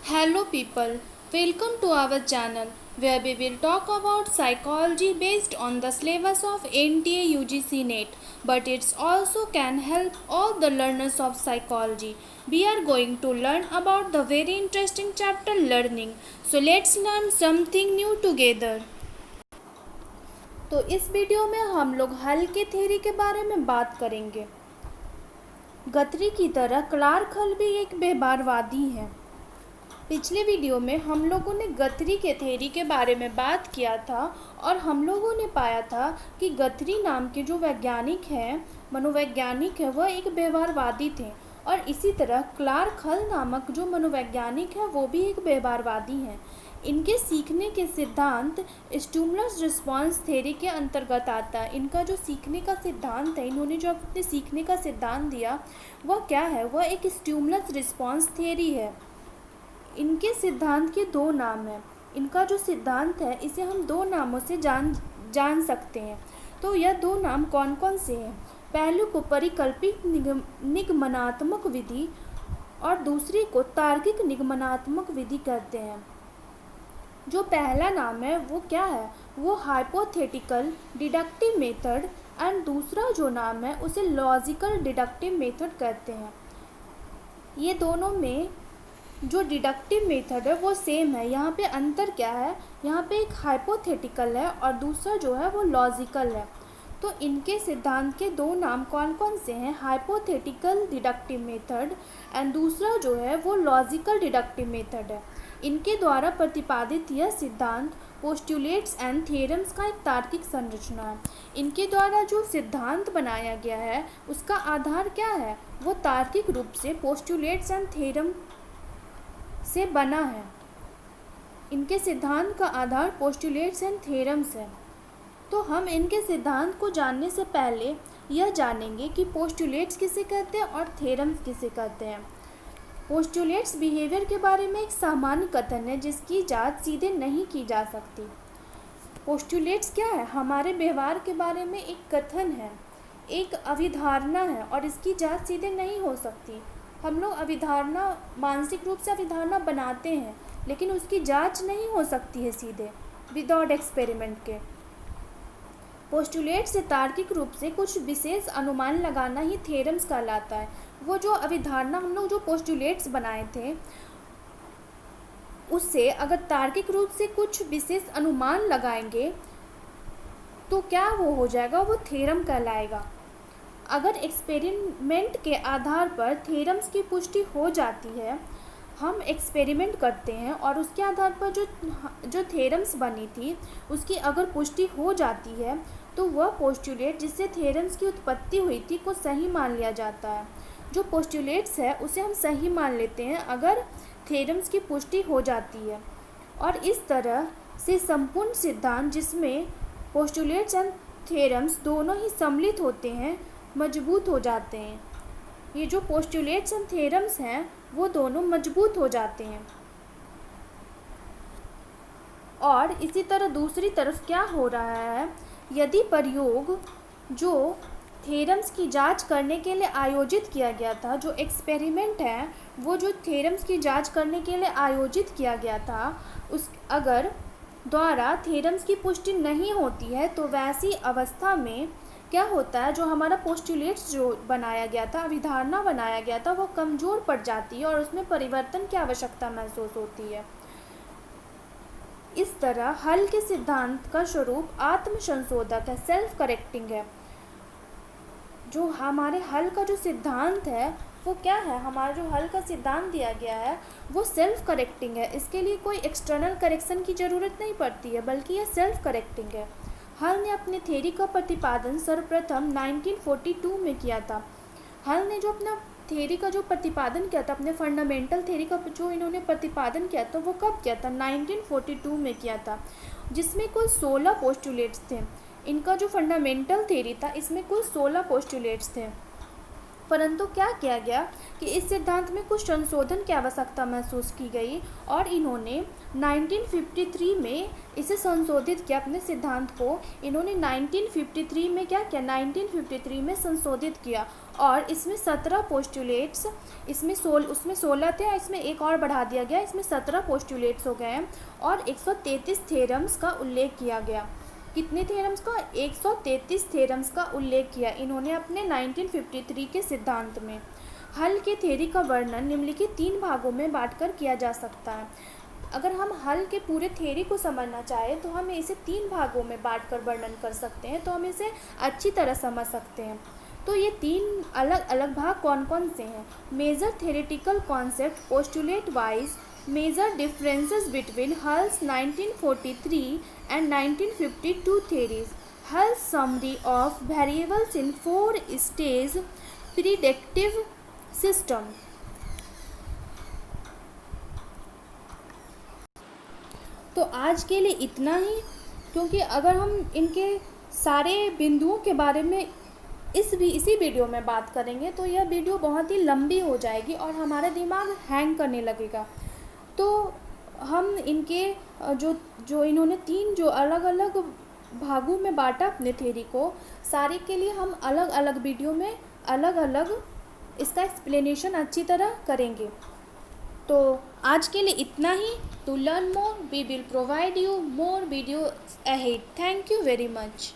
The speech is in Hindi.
Hello people, welcome to our channel where we will talk about psychology based on the syllabus of NTA UGC NET, but it also can help all the learners of psychology. We are going to learn about the very interesting chapter learning. So let's learn something new together. तो इस वीडियो में हम लोग हल के थ्योरी के बारे में बात करेंगे। गथरी की तरह क्लार्क हल भी एक व्यवहारवादी है। पिछले वीडियो में हम लोगों ने गथरी के थ्योरी के बारे में बात किया था और हम लोगों ने पाया था कि गथरी नाम के जो वैज्ञानिक हैं, मनोवैज्ञानिक है, वह एक व्यवहारवादी थे और इसी तरह क्लार्क हल नामक जो मनोवैज्ञानिक है वो भी एक व्यवहारवादी हैं। इनके सीखने के सिद्धांत स्टिमुलस रिस्पॉन्स थ्योरी के अंतर्गत आता है। इनका जो सीखने का सिद्धांत है, इन्होंने जो अपने सीखने का सिद्धांत दिया वह क्या है, वह एक स्टिमुलस रिस्पॉन्स थ्योरी है। इनके सिद्धांत के दो नाम हैं। इनका जो सिद्धांत है इसे हम दो नामों से जान सकते हैं। तो यह दो नाम कौन कौन से हैं? पहले को परिकल्पित निगमनात्मक विधि और दूसरी को तार्किक निगमनात्मक विधि कहते हैं। जो पहला नाम है वो क्या है, वो हाइपोथेटिकल डिडक्टिव मेथड एंड दूसरा जो नाम है उसे लॉजिकल डिडक्टिव मेथड कहते हैं। ये दोनों में जो डिडक्टिव मेथड है वो सेम है। यहाँ पे अंतर क्या है, यहाँ पे एक हाइपोथेटिकल है और दूसरा जो है वो लॉजिकल है। तो इनके सिद्धांत के दो नाम कौन कौन से हैं? हाइपोथेटिकल डिडक्टिव मेथड एंड दूसरा जो है वो लॉजिकल डिडक्टिव मेथड है। इनके द्वारा प्रतिपादित यह सिद्धांत पोस्टुलेट्स एंड थ्योरम्स का एक तार्किक संरचना है। इनके द्वारा जो सिद्धांत बनाया गया है उसका आधार क्या है, वो तार्किक रूप से पोस्टुलेट्स एंड थ्योरम से बना है। इनके सिद्धांत का आधार पोस्टुलेट्स एंड थ्योरम्स है। तो हम इनके सिद्धांत को जानने से पहले यह जानेंगे कि पोस्टुलेट्स किसे कहते हैं और थ्योरम्स किसे कहते हैं। पोस्टुलेट्स बिहेवियर के बारे में एक सामान्य कथन है जिसकी जांच सीधे नहीं की जा सकती। पोस्टुलेट्स क्या है? हमारे व्यवहार के बारे में एक कथन है, एक अभिधारणा है और इसकी जांच सीधे नहीं हो सकती। हम लोग अभिधारणा, मानसिक रूप से अभिधारणा बनाते हैं लेकिन उसकी जांच नहीं हो सकती है सीधे विदाउट एक्सपेरिमेंट के। पोस्टुलेट से तार्किक रूप से कुछ विशेष अनुमान लगाना ही थ्योरम्स कहलाता है। वो जो अभिधारणा हम लोग जो पोस्टुलेट्स बनाए थे उससे अगर तार्किक रूप से कुछ विशेष अनुमान लगाएंगे तो क्या वो हो जाएगा, वो थ्योरम कहलाएगा। अगर एक्सपेरिमेंट के आधार पर थ्योरम्स की पुष्टि हो जाती है, हम एक्सपेरिमेंट करते हैं और उसके आधार पर जो थ्योरम्स बनी थी उसकी अगर पुष्टि हो जाती है तो वह पोस्टुलेट जिससे थ्योरम्स की उत्पत्ति हुई थी को सही मान लिया जाता है। जो पोस्टुलेट्स है उसे हम सही मान लेते हैं अगर थ्योरम्स की पुष्टि हो जाती है। और इस तरह से संपूर्ण सिद्धांत जिसमें पोस्टुलेट्स एंड थ्योरम्स दोनों ही सम्मिलित होते हैं मजबूत हो जाते हैं। ये जो पोस्टुलेट्स एंड थ्योरम्स हैं वो दोनों मजबूत हो जाते हैं। और इसी तरह दूसरी तरफ क्या हो रहा है, यदि प्रयोग जो थ्योरम्स की जांच करने के लिए आयोजित किया गया था, जो एक्सपेरिमेंट है वो जो थ्योरम्स की जांच करने के लिए आयोजित किया गया था, उस अगर द्वारा थ्योरम्स की पुष्टि नहीं होती है तो वैसी अवस्था में क्या होता है, जो हमारा पोस्टुलेट्स जो बनाया गया था, अभिधारणा बनाया गया था, वो कमज़ोर पड़ जाती है और उसमें परिवर्तन की आवश्यकता महसूस होती है। इस तरह हल के सिद्धांत का स्वरूप आत्म संशोधक है, सेल्फ करेक्टिंग है। जो हमारे हल का जो सिद्धांत है वो क्या है, हमारा जो हल का सिद्धांत दिया गया है वो सेल्फ करेक्टिंग है। इसके लिए कोई एक्सटर्नल करेक्शन की ज़रूरत नहीं पड़ती है बल्कि यह सेल्फ करेक्टिंग है। हल ने अपने थ्योरी का प्रतिपादन सर्वप्रथम 1942 में किया था। हल ने जो अपना थ्योरी का जो प्रतिपादन किया था, अपने फंडामेंटल थ्योरी का जो इन्होंने प्रतिपादन किया था वो कब किया था? 1942 में किया था, जिसमें कुल 16 पोस्टुलेट्स थे। इनका जो फंडामेंटल थ्योरी था इसमें कुल 16 पोस्टुलेट्स थे। परंतु क्या किया गया कि इस सिद्धांत में कुछ संशोधन की आवश्यकता महसूस की गई और इन्होंने 1953 में इसे संशोधित किया। अपने सिद्धांत को इन्होंने 1953 में क्या किया, 1953 में संशोधित किया और इसमें 17 पोस्टुलेट्स, उसमें 16 थे, इसमें एक और बढ़ा दिया गया, इसमें 17 पोस्टुलेट्स हो गए हैं और 133 थ्योरम्स का उल्लेख किया गया। कितने थ्योरम्स का? 133 थ्योरम्स का उल्लेख किया इन्होंने अपने 1953 के सिद्धांत में। हल के थ्योरी का वर्णन निम्नलिखित 3 भागों में बांटकर किया जा सकता है। अगर हम हल के पूरे थ्योरी को समझना चाहें तो हम इसे 3 भागों में बांटकर वर्णन कर सकते हैं, तो हम इसे अच्छी तरह समझ सकते हैं। तो ये 3 अलग अलग भाग कौन कौन से हैं? Major theoretical concept postulate wise, major differences between Hull's 1943 and 1952 theories, Hull's summary of variables in 4-stage predictive system। तो आज के लिए इतना ही, क्योंकि अगर हम इनके सारे बिंदुओं के बारे में इसी वीडियो में बात करेंगे तो यह वीडियो बहुत ही लंबी हो जाएगी और हमारा दिमाग हैंग करने लगेगा। तो हम इनके जो इन्होंने 3 जो अलग अलग भागों में बांटा अपने थ्योरी को, सारे के लिए हम अलग अलग वीडियो में अलग अलग इसका एक्सप्लेनेशन अच्छी तरह करेंगे। तो आज के लिए इतना ही। To learn more we will provide you more video ahead. Thank you very much.